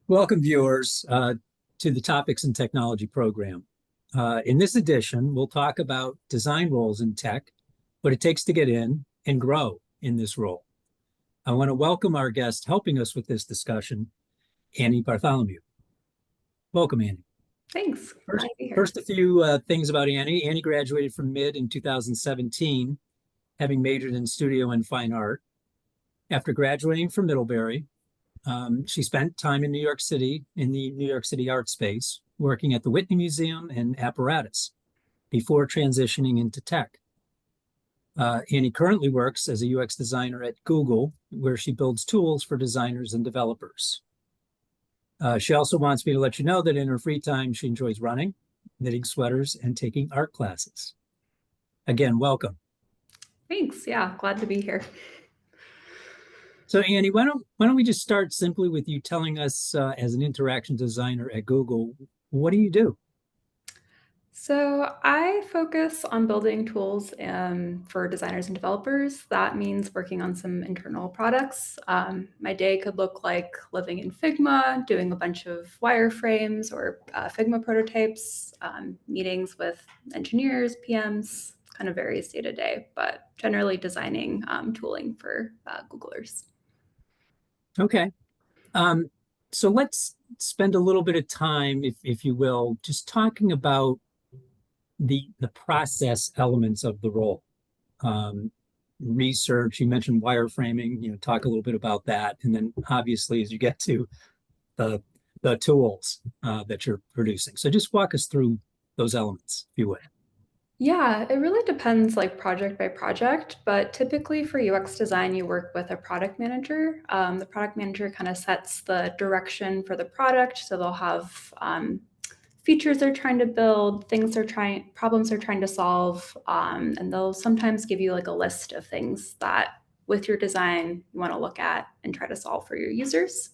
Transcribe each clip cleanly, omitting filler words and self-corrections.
Welcome, viewers, to the Topics in Technology program. In this edition, we'll talk about design roles in tech, what it takes to get in and grow in this role. I want to welcome our guest helping us with this discussion, Annie Bartholomew. Welcome, Annie. Thanks. Glad First, to be here. first a few things about Annie. Annie graduated from MID in 2017, having majored in studio and fine art. After graduating from Middlebury, she spent time in New York City in the New York City art space, working at the Whitney Museum and Apparatus before transitioning into tech. Annie currently works as a UX designer at Google, where she builds tools for designers and developers. She also wants me to let you know that in her free time, she enjoys running, knitting sweaters, and taking art classes. Again, welcome. Thanks. Yeah, glad to be here. So Annie, why don't we just start simply with you telling us, as an interaction designer at Google, what do you do? So I focus on building tools for designers and developers. That means working on some internal products. My day could look like living in Figma, doing a bunch of wireframes or Figma prototypes, meetings with engineers, PMs, kind of varies day to day, but generally designing tooling for Googlers. Okay. Um, so let's spend a little bit of time, if you will, just talking about the process elements of the role. Um, Research, you mentioned wireframing, talk a little bit about that. And then obviously as you get to the the tools that you're producing. So just walk us through those elements, if you would. Yeah, it really depends like project by project, but typically for UX design, you work with a product manager. The product manager kind of sets the direction for the product. So they'll have features they're trying to build, problems they're trying to solve, and they'll sometimes give you like a list of things that with your design you want to look at and try to solve for your users.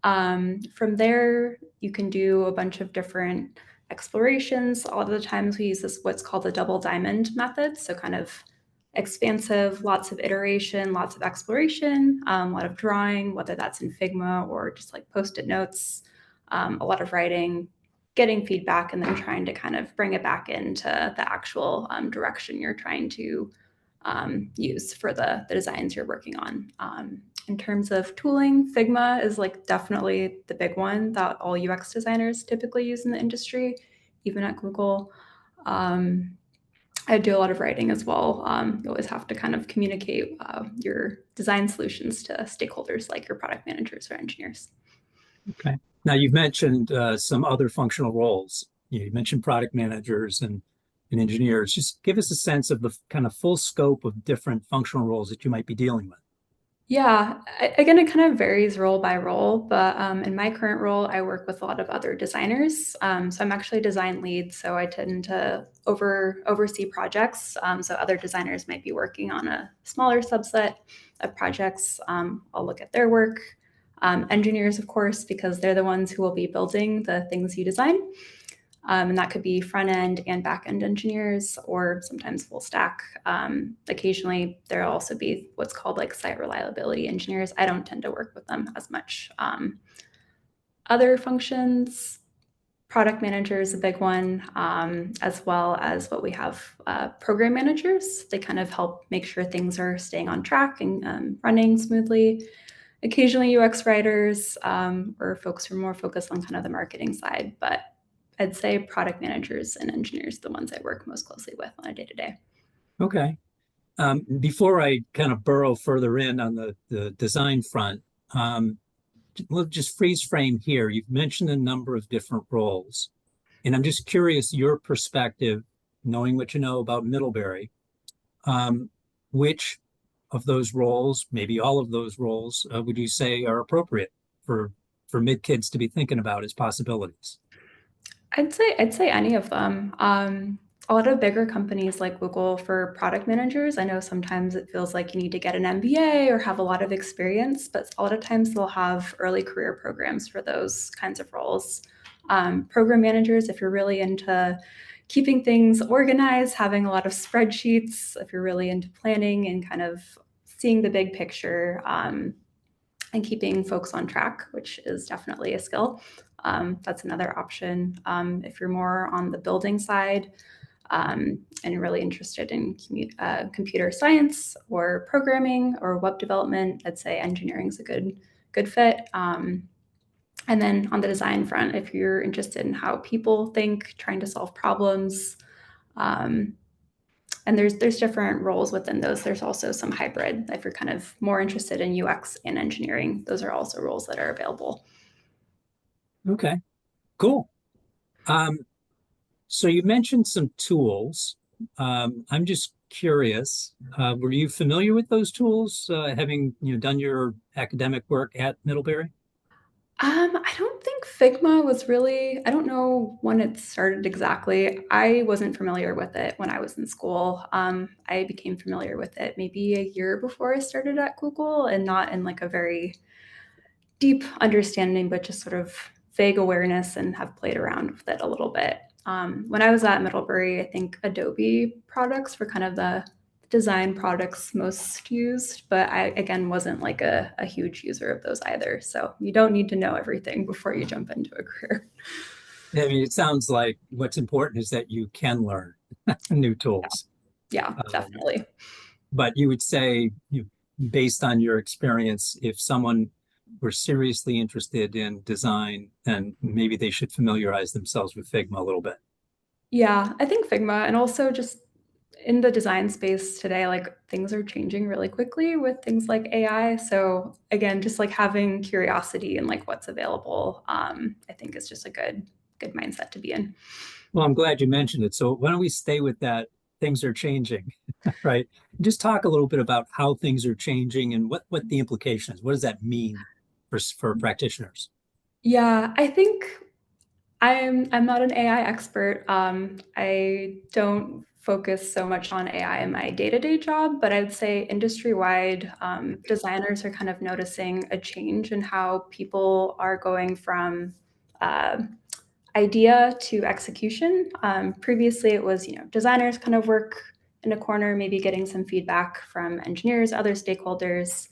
From there, you can do a bunch of different explorations. A lot of the times we use this what's called the double diamond method. So kind of expansive, lots of iteration, lots of exploration, a lot of drawing, whether that's in Figma or just like post-it notes, a lot of writing, getting feedback, and then trying to kind of bring it back into the actual direction you're trying to use for the designs you're working on. In terms of tooling, Figma is like definitely the big one that all UX designers typically use in the industry, even at Google. Um, I do a lot of writing as well. You always have to kind of communicate your design solutions to stakeholders like your product managers or engineers. Okay. Now you've mentioned some other functional roles. You mentioned product managers and engineers. Just give us a sense of the kind of full scope of different functional roles that you might be dealing with. Yeah, again, it kind of varies role by role, but in my current role, I work with a lot of other designers. So I'm actually a design lead, so I tend to oversee projects. So other designers might be working on a smaller subset of projects. I'll look at their work. Engineers, of course, because they're the ones who will be building the things you design. And that could be front end and back end engineers, or sometimes full stack. Occasionally, there'll also be what's called like site reliability engineers. I don't tend to work with them as much. Other functions, product manager is a big one, as well as what we have program managers. They kind of help make sure things are staying on track and running smoothly. Occasionally, UX writers or folks who are more focused on kind of the marketing side, but I'd say product managers and engineers are the ones I work most closely with on a day-to-day. Okay. Before I kind of burrow further in on the design front, we'll just freeze frame here. You've mentioned a number of different roles, and I'm just curious your perspective, knowing what you know about Middlebury, which of those roles, maybe all of those roles, would you say are appropriate for mid kids to be thinking about as possibilities? I'd say any of them. A lot of bigger companies like Google for product managers, I know sometimes it feels like you need to get an MBA or have a lot of experience, but a lot of times they'll have early career programs for those kinds of roles. Program managers, if you're really into keeping things organized, having a lot of spreadsheets, if you're really into planning and kind of seeing the big picture, and keeping folks on track, which is definitely a skill. That's another option. If you're more on the building side, and really interested in computer science or programming or web development, I'd say engineering is a good fit. And then on the design front, if you're interested in how people think, trying to solve problems, um, and there's different roles within those. There's also some hybrid. If you're kind of more interested in UX and engineering, those are also roles that are available. Okay, cool. Um, so you mentioned some tools. I'm just curious, were you familiar with those tools, having done your academic work at Middlebury? I don't think Figma was really, I don't know when it started exactly. I wasn't familiar with it when I was in school. I became familiar with it maybe a year before I started at Google, and not in like a very deep understanding, but just sort of vague awareness, and have played around with it a little bit. When I was at Middlebury, I think Adobe products were kind of the design products most used, but I, again, wasn't like a huge user of those either. So you don't need to know everything before you jump into a career. I mean, it sounds like what's important is that you can learn new tools. Yeah, Um, definitely. but you would say, based on your experience, if someone were seriously interested in design, then maybe they should familiarize themselves with Figma a little bit. Yeah, I think Figma, and also just in the design space today, like things are changing really quickly with things like AI. So again, just like having curiosity and like what's available, I think is just a good mindset to be in. Well, I'm glad you mentioned it. So why don't we stay with that? Things are changing, right? Just talk a little bit about how things are changing and what the implication is. What does that mean for practitioners? Yeah, I think I'm not an AI expert. I don't focus so much on AI in my day-to-day job, but I'd say industry-wide, designers are kind of noticing a change in how people are going from uh, idea to execution. Previously, it was designers kind of work in a corner, maybe getting some feedback from engineers, other stakeholders,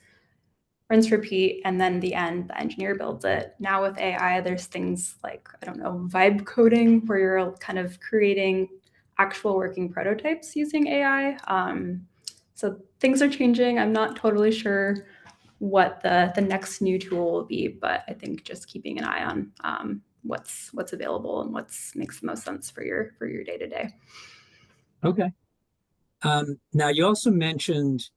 rinse, repeat, and then the end, the engineer builds it. Now with AI, there's things like, I don't know, vibe coding, where you're kind of creating actual working prototypes using AI. So things are changing. I'm not totally sure what the next new tool will be, but I think just keeping an eye on what's available and what's makes the most sense for your day to day. Okay. Now, you also mentioned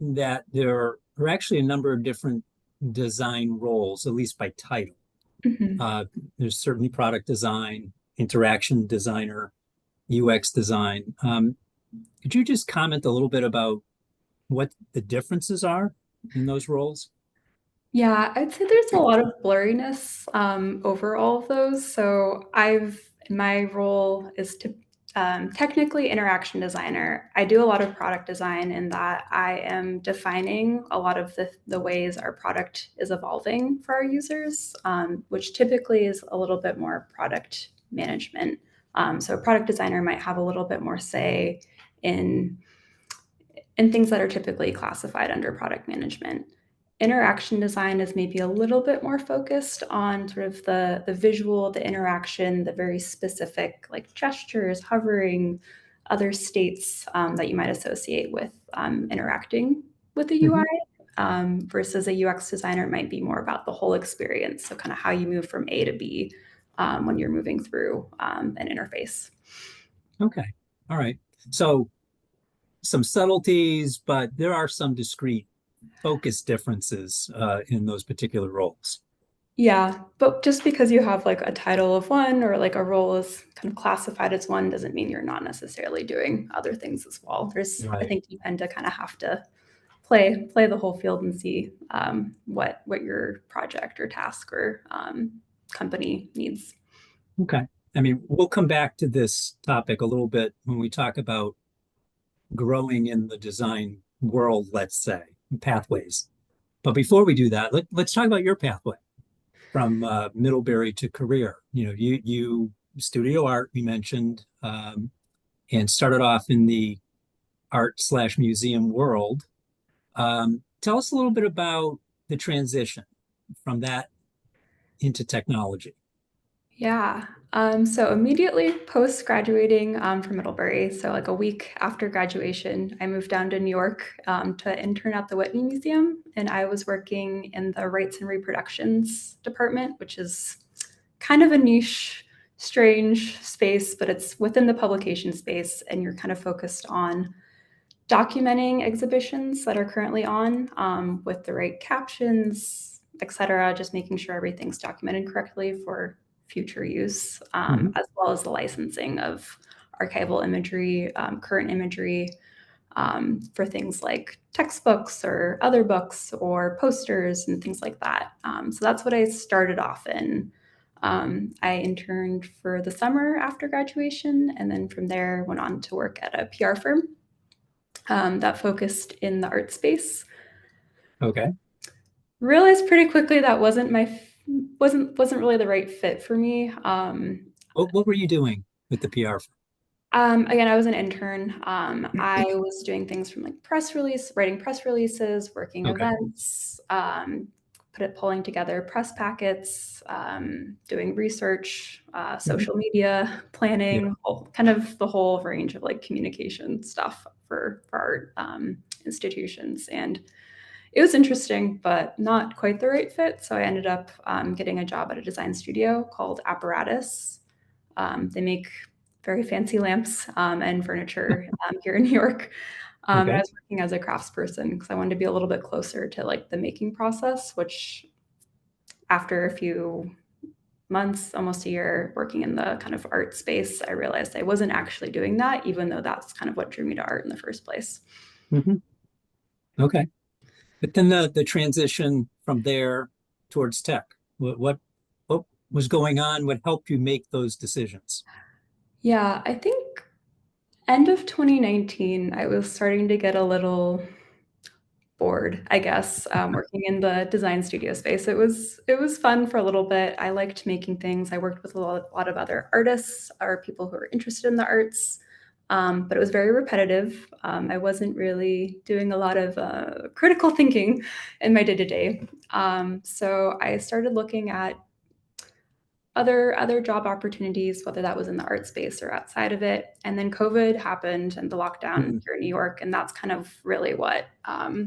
that there are actually a number of different design roles, at least by title. Mhm. Uh, there's certainly product design, interaction designer, UX design. Could you just comment a little bit about what the differences are in those roles? Yeah, I'd say there's a lot of blurriness over all of those. So my role is to technically interaction designer. I do a lot of product design in that I am defining a lot of the ways our product is evolving for our users, which typically is a little bit more product management. So a product designer might have a little bit more say in and things that are typically classified under product management. Interaction design is maybe a little bit more focused on sort of the visual, the interaction, the very specific like gestures, hovering, other states that you might associate with interacting with the UI. Mhm. Versus a UX designer might be more about the whole experience. So kind of how you move from A to B when you're moving through an interface. Okay. All right. So some subtleties, but there are some discrete focus differences in those particular roles. Yeah, but just because you have like a title of one or like a role is kind of classified as one doesn't mean you're not necessarily doing other things as well. I Right. think you tend to kind of have to play the whole field and see what your project or task or company needs. Okay. I mean, we'll come back to this topic a little bit when we talk about growing in the design world, let's say, pathways. But before we do that, let's talk about your pathway from Middlebury to career. You studio art, we mentioned, and started off in the art/museum world. Tell us a little bit about the transition from that into technology? Yeah. So immediately post graduating from Middlebury, so like a week after graduation, I moved down to New York to intern at the Whitney Museum, and I was working in the Rights and Reproductions department, which is kind of a niche, strange space, but it's within the publication space, and you're kind of focused on documenting exhibitions that are currently on with the right captions, etc. Just making sure everything's documented correctly for future use, Mhm. as well as the licensing of archival imagery, current imagery for things like textbooks or other books or posters and things like that. So that's what I started off in. I interned for the summer after graduation, and then from there went on to work at a PR firm that focused in the art space. Okay. Realized pretty quickly that wasn't really the right fit for me. What were you doing with the PR firm? Again, I was an intern. I was doing things from like writing press releases, working Okay. events, pulling together press packets, doing research, Mhm. social media Yeah. planning, kind of the whole range of like communication stuff for art institutions. And it was interesting, but not quite the right fit. So I ended up getting a job at a design studio called Apparatus. They make very fancy lamps and furniture here in New York. And I Okay. was working as a craftsperson because I wanted to be a little bit closer to like the making process, which after a few months, almost a year working in the kind of art space, I realized I wasn't actually doing that, even though that's kind of what drew me to art in the first place. Hmm. Okay. But then the transition from there towards tech, what was going on? What helped you make those decisions? Yeah, I think end of 2019, I was starting to get a little bored, I guess, working in the design studio space. It was fun for a little bit. I liked making things. I worked with a lot of other artists or people who were interested in the arts, but it was very repetitive. I wasn't really doing a lot of critical thinking in my day to day. So I started looking at other job opportunities, whether that was in the art space or outside of it. And then COVID happened and the lockdown Mhm. here in New York, and that's kind of really what I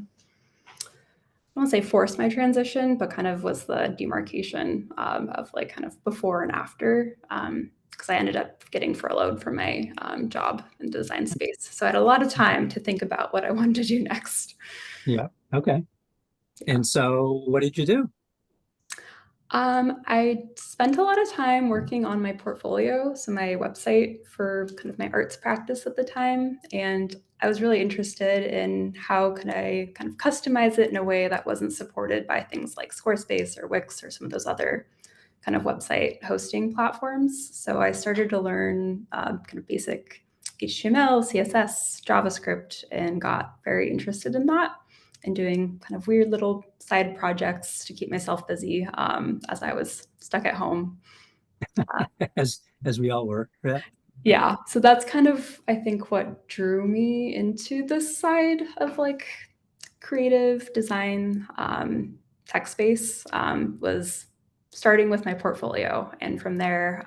won't say forced my transition, but kind of was the demarcation of like kind of before and after. Because I ended up getting furloughed from my job in design space. So I had a lot of time to think about what I wanted to do next. Yeah. Okay. Yeah. And so what did you do? I spent a lot of time working on my portfolio, so my website for kind of my arts practice at the time, and I was really interested in how could I kind of customize it in a way that wasn't supported by things like Squarespace or Wix or some of those other kind of website hosting platforms. So I started to learn kind of basic HTML, CSS, JavaScript, and got very interested in that and doing kind of weird little side projects to keep myself busy as I was stuck at home. As we all were. Yeah. Yeah, so that's kind of, I think, what drew me into this side of like creative design tech space was starting with my portfolio. And from there,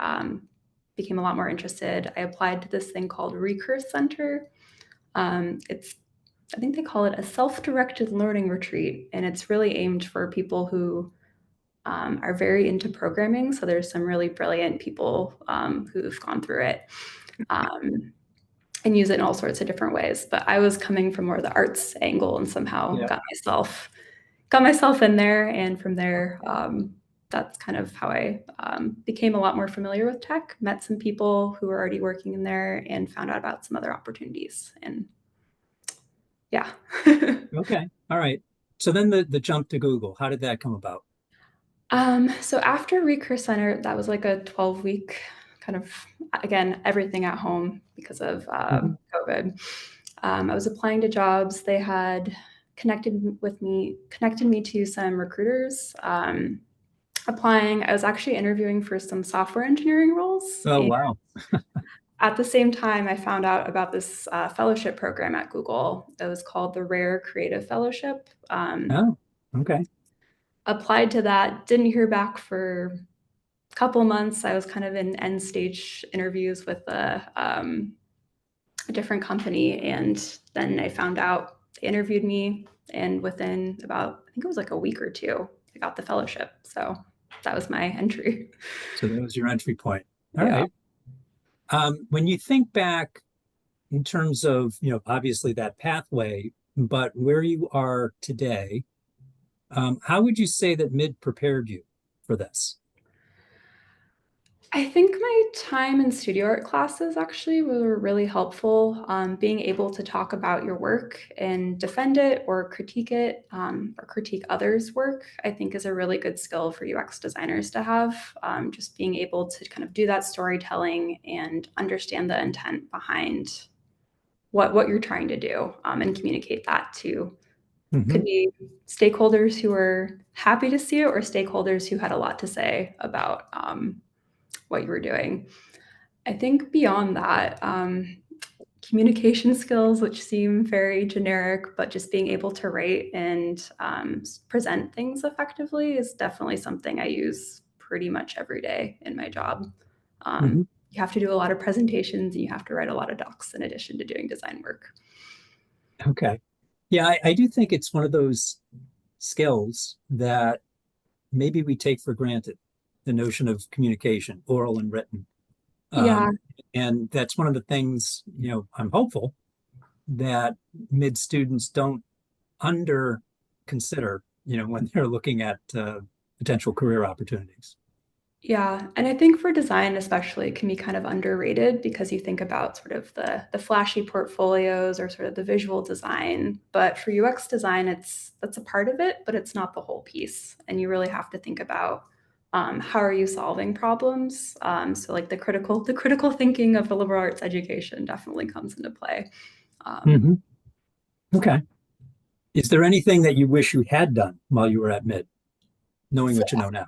became a lot more interested. I applied to this thing called Recurse Center. It's I think they call it a self-directed learning retreat, and it's really aimed for people who are very into programming. So there's some really brilliant people who've gone through it um, and use it in all sorts of different ways. But I was coming from more the arts angle and somehow Yeah. got myself in there, and from there. That's kind of how I became a lot more familiar with tech, met some people who were already working in there, and found out about some other opportunities. And yeah. Okay. All right. So then the jump to Google, how did that come about? So after Recurse Center, that was like a 12-week kind of, again, everything at home because of Mhm. COVID. I was applying to jobs. They had connected me to some recruiters. Applying, I was actually interviewing for some software engineering roles. Oh, And wow. at the same time, I found out about this fellowship program at Google. It was called the Rare Creative Fellowship. Oh, okay. applied to that, didn't hear back for a couple months. I was kind of in end stage interviews with a different company, and then I found out they interviewed me, and within about, I think it was like a week or two, I got the fellowship. So that was my entry. So that was your entry point. All Yeah. right. When you think back in terms of, obviously that pathway, but where you are today, how would you say that mid prepared you for this? I think my time in studio art classes actually were really helpful. Being able to talk about your work and defend it or critique it, or critique others' work, I think is a really good skill for UX designers to have. Just being able to kind of do that storytelling and understand the intent behind what you're trying to do, and communicate that to, Hmm. could be stakeholders who are happy to see it or stakeholders who had a lot to say about what you were doing. I think beyond that, communication skills, which seem very generic, but just being able to write and present things effectively is definitely something I use pretty much every day in my job. Hmm. You have to do a lot of presentations and you have to write a lot of docs in addition to doing design work. Okay. Yeah, I do think it's one of those skills that maybe we take for granted, the notion of communication, oral and written. Yeah, Um, and that's one of the things, I'm hopeful that mid students don't under consider, when they're looking at potential career opportunities. yeah, and I think for design especially, it can be kind of underrated because you think about sort of the flashy portfolios or sort of the visual design, but for UX design, that's a part of it, but it's not the whole piece. And you really have to think about how are you solving problems. So like the critical thinking of the liberal arts education definitely comes into play. Um, Hmm. Okay. Is there anything that you wish you had done while you were at mid, knowing so what you know now?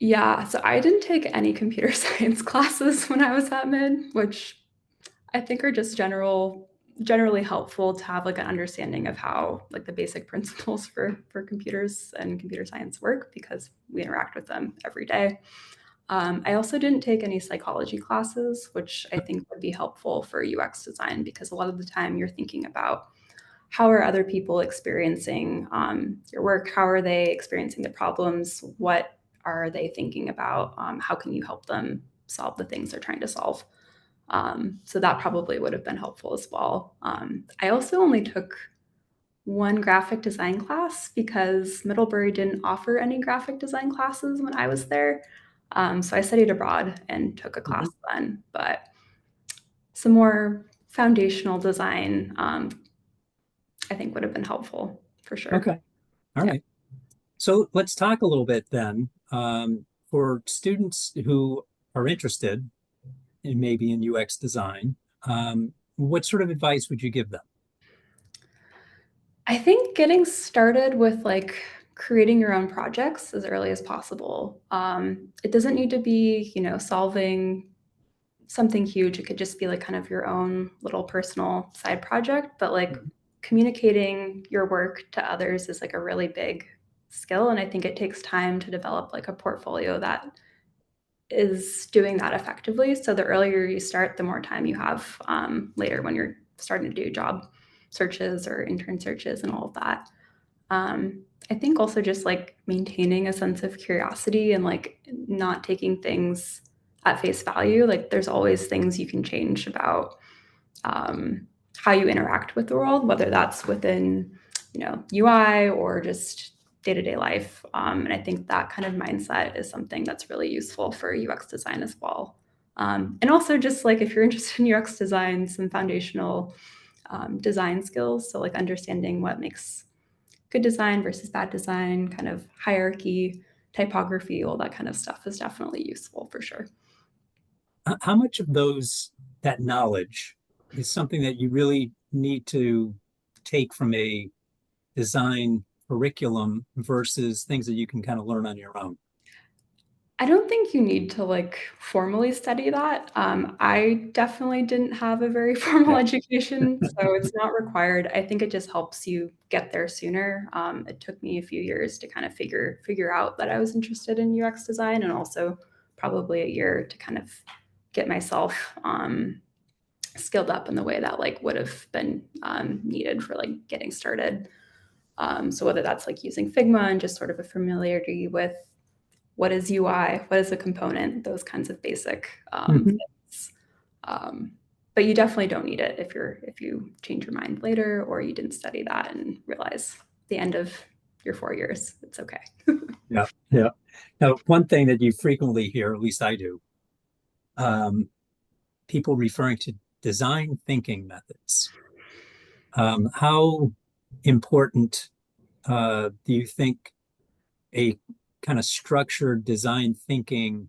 yeah, so I didn't take any computer science classes when I was at mid, which I think are just generally helpful to have like an understanding of how like the basic principles for computers and computer science work because we interact with them every day. I also didn't take any psychology classes, which I think would be helpful for UX design because a lot of the time you're thinking about how are other people experiencing your work? How are they experiencing the problems? What are they thinking about? How can you help them solve the things they're trying to solve? So that probably would have been helpful as well. I also only took one graphic design class because Middlebury didn't offer any graphic design classes when I was there. So I studied abroad and took a class Mhm. then, but some more foundational design, I think would have been helpful for sure. Okay. All Yeah. right. So let's talk a little bit then, for students who are interested in maybe in UX design. What sort of advice would you give them? I think getting started with like creating your own projects as early as possible. It doesn't need to be, solving something huge. It could just be like kind of your own little personal side project, but like Mhm. communicating your work to others is like a really big skill. And I think it takes time to develop like a portfolio that is doing that effectively. So the earlier you start, the more time you have later when you're starting to do job searches or intern searches and all of that. I think also just like maintaining a sense of curiosity and like not taking things at face value. Like there's always things you can change about how you interact with the world, whether that's within, UI or just day-to-day life. And I think that kind of mindset is something that's really useful for UX design as well. And also just like if you're interested in UX design, some foundational design skills. So like understanding what makes good design versus bad design, kind of hierarchy, typography, all that kind of stuff is definitely useful for sure. How much of that knowledge is something that you really need to take from a design curriculum versus things that you can kind of learn on your own? I don't think you need to like formally study that. I definitely didn't have a very formal Yeah. education, so it's not required. I think it just helps you get there sooner. It took me a few years to kind of figure out that I was interested in UX design, and also probably a year to kind of get myself skilled up in the way that like would have been needed for like getting started. So whether that's like using Figma and just sort of a familiarity with what is UI, what is a component, those kinds of basic Mhm. things. Um, but you definitely don't need it if you change your mind later or you didn't study that and realize the end of your 4 years, it's okay. Yeah. Yeah. Now, one thing that you frequently hear, at least I do, um, people referring to design thinking methods. How important do you think a kind of structured design thinking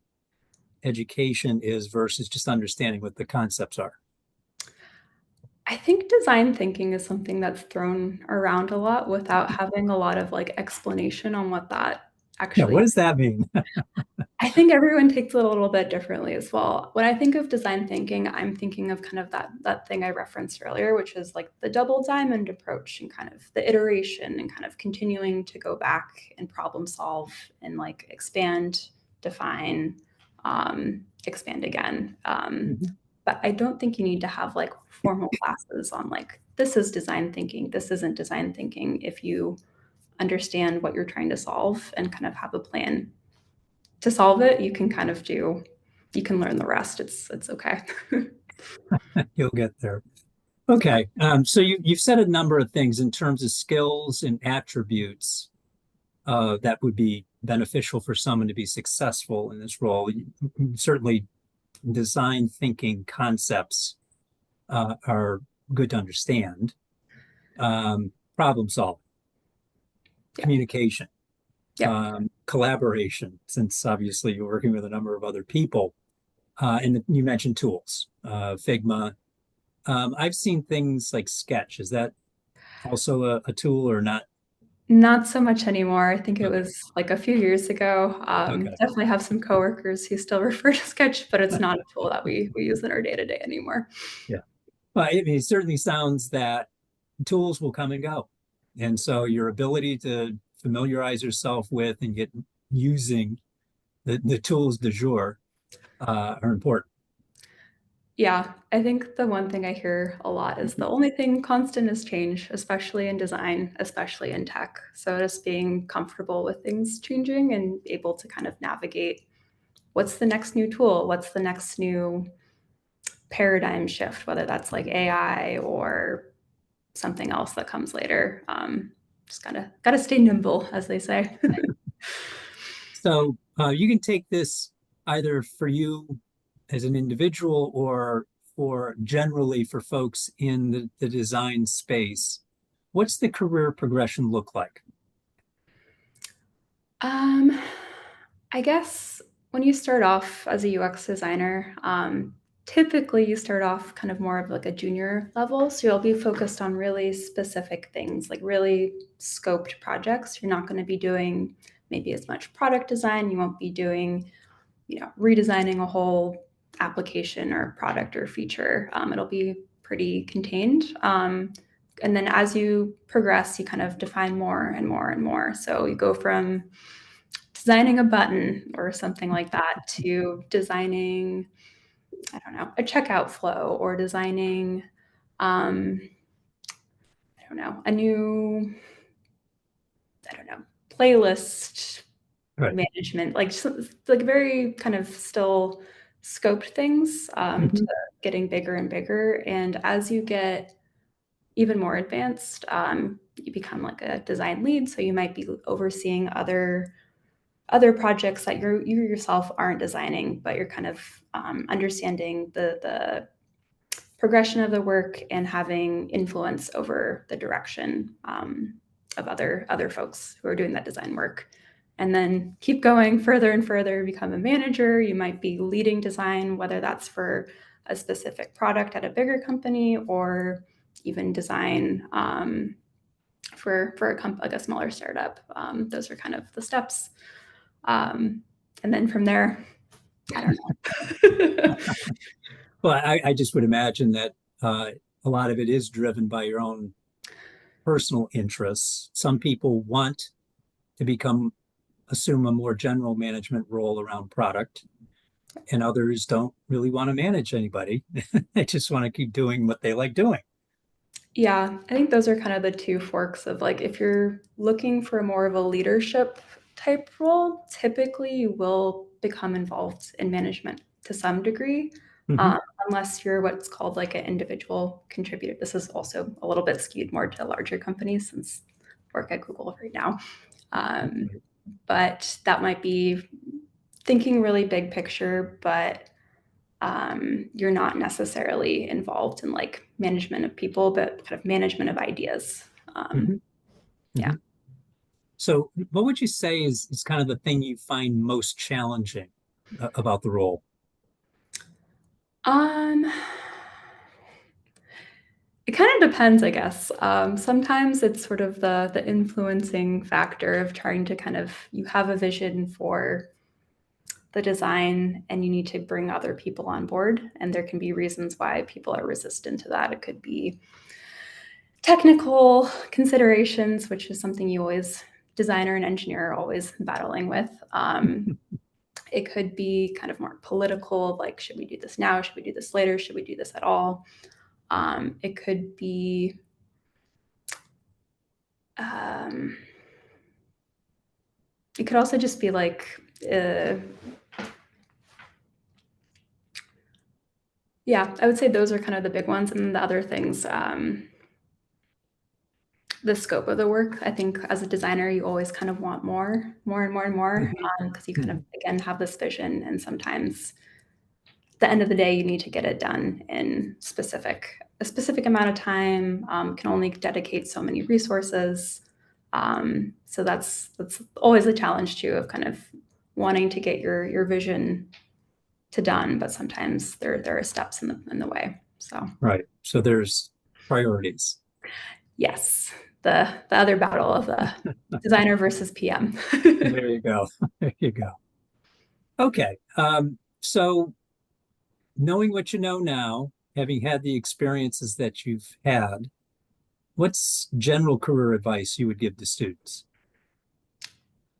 education is versus just understanding what the concepts are? I think design thinking is something that's thrown around a lot without having a lot of like explanation on what that Yeah, what actually. does that mean? I think everyone takes it a little bit differently as well. When I think of design thinking, I'm thinking of kind of that thing I referenced earlier, which is like the double diamond approach and kind of the iteration and kind of continuing to go back and problem solve and like expand, define, expand again. Mhm. But I don't think you need to have like formal classes on like this is design thinking, this isn't design thinking. If you understand what you're trying to solve and kind of have a plan to solve it, you can learn the rest. It's okay. You'll get there. Okay. So you've said a number of things in terms of skills and attributes that would be beneficial for someone to be successful in this role. Certainly, design thinking concepts are good to understand. Problem solving, Yeah. communication, Yeah. collaboration, since obviously you're working with a number of other people. And you mentioned tools, Figma. I've seen things like Sketch. Is that also a tool or not? Not so much anymore. I think it Okay. was like a few years ago. Okay. Definitely have some coworkers who still refer to Sketch, but it's not a tool that we use in our day to day anymore. Yeah. Well, I mean, it certainly sounds that tools will come and go. And so your ability to familiarize yourself with and get using the tools du jour are important. Yeah, I think the one thing I hear a lot is the only thing constant is change, especially in design, especially in tech. So just being comfortable with things changing and able to kind of navigate what's the next new tool, what's the next new paradigm shift, whether that's like AI or something else that comes later. Just gotta stay nimble, as they say. So you can take this either for you as an individual or for generally for folks in the design space. What's the career progression look like? um, I guess when you start off as a UX designer, typically you start off kind of more of like a junior level. So you'll be focused on really specific things, like really scoped projects. You're not going to be doing maybe as much product design. You won't be doing redesigning a whole application or product or feature. It'll be pretty contained. And then as you progress, you kind of define more and more and more. So you go from designing a button or something like that to designing, I don't know, a checkout flow or designing, um, I don't know, a new, I don't know, playlist Right. management, like very kind of still scoped things to Mhm. getting bigger and bigger. And as you get even more advanced, you become like a design lead. So you might be overseeing other projects that you yourself aren't designing, but you're kind of understanding the progression of the work and having influence over the direction of other folks who are doing that design work. And then keep going further and further, become a manager. You might be leading design, whether that's for a specific product at a bigger company or even design for like a smaller startup. Those are kind of the steps. Um, And then from there, I don't know. Well, I just would imagine that a lot of it is driven by your own personal interests. Some people want to assume a more general management role around product, and others don't really want to manage anybody. They just want to keep doing what they like doing. Yeah, I think those are kind of the two forks of like if you're looking for more of a leadership type role, typically you will become involved in management to some degree, Hmm. unless you're what's called like an individual contributor. This is also a little bit skewed more to larger companies since I work at Google right now. Um, but that might be thinking really big picture, but you're not necessarily involved in like management of people, but kind of management of ideas. Hmm. Yeah. Hmm. So, what would you say is kind of the thing you find most challenging about the role? Um, it kind of depends, I guess. Sometimes it's sort of the influencing factor of trying to kind of you have a vision for the design and you need to bring other people on board, and there can be reasons why people are resistant to that. It could be technical considerations, which is something you always designer and engineer are always battling with. It could be kind of more political, like should we do this now? Should we do this later? Should we do this at all? It could be um, it could also just be like yeah, I would say those are kind of the big ones, and the other things the scope of the work. I think as a designer, you always kind of want more and more and more, Mhm. because you kind of Mhm. again have this vision, and sometimes at the end of the day, you need to get it done in a specific amount of time. Can only dedicate so many resources. So that's always a challenge too of kind of wanting to get your vision to done, but sometimes there are steps in the way. So Right. So there's priorities. yes, the other battle of the designer versus PM. There you go. There you go. Okay. So knowing what you know now, having had the experiences that you've had, what's general career advice you would give to students?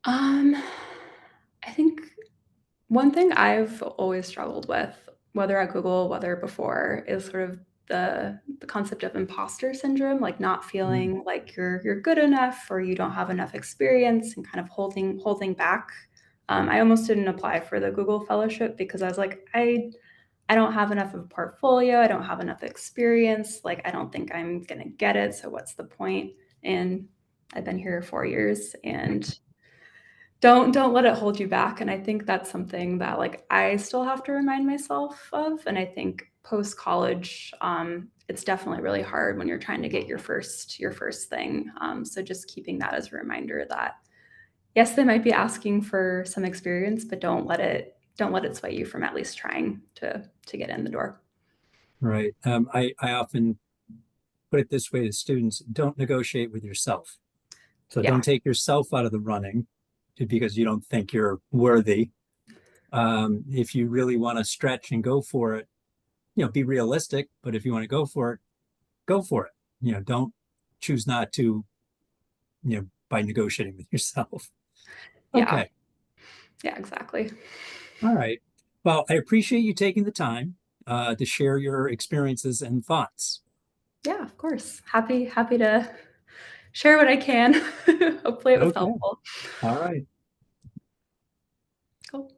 um, I think one thing I've always struggled with, whether at Google, whether before, is sort of the concept of imposter syndrome, like not Mm. feeling like you're good enough or you don't have enough experience and kind of holding back. I almost didn't apply for the Google fellowship because I was like, I don't have enough of a portfolio, I don't have enough experience, like I don't think I'm gonna get it. So what's the point? And I've been here 4 years and don't let it hold you back, and I think that's something that, like, I still have to remind myself of, and I think post-college, it's definitely really hard when you're trying to get your first thing, so just keeping that as a reminder that, yes, they might be asking for some experience, but don't let it sway you from at least trying to get in the door. Right. I often put it this way to students, don't negotiate with yourself. So Yeah, don't take yourself out of the running because you don't think you're worthy. If you really want to stretch and go for it, be realistic, but if you want to go for it, go for it. Don't choose not to, by negotiating with yourself. yeah, Okay. yeah, exactly. All right. Well, I appreciate you taking the time to share your experiences and thoughts. Yeah, of course. Happy to share what I can. Hopefully, it was Okay. helpful. All right. Cool.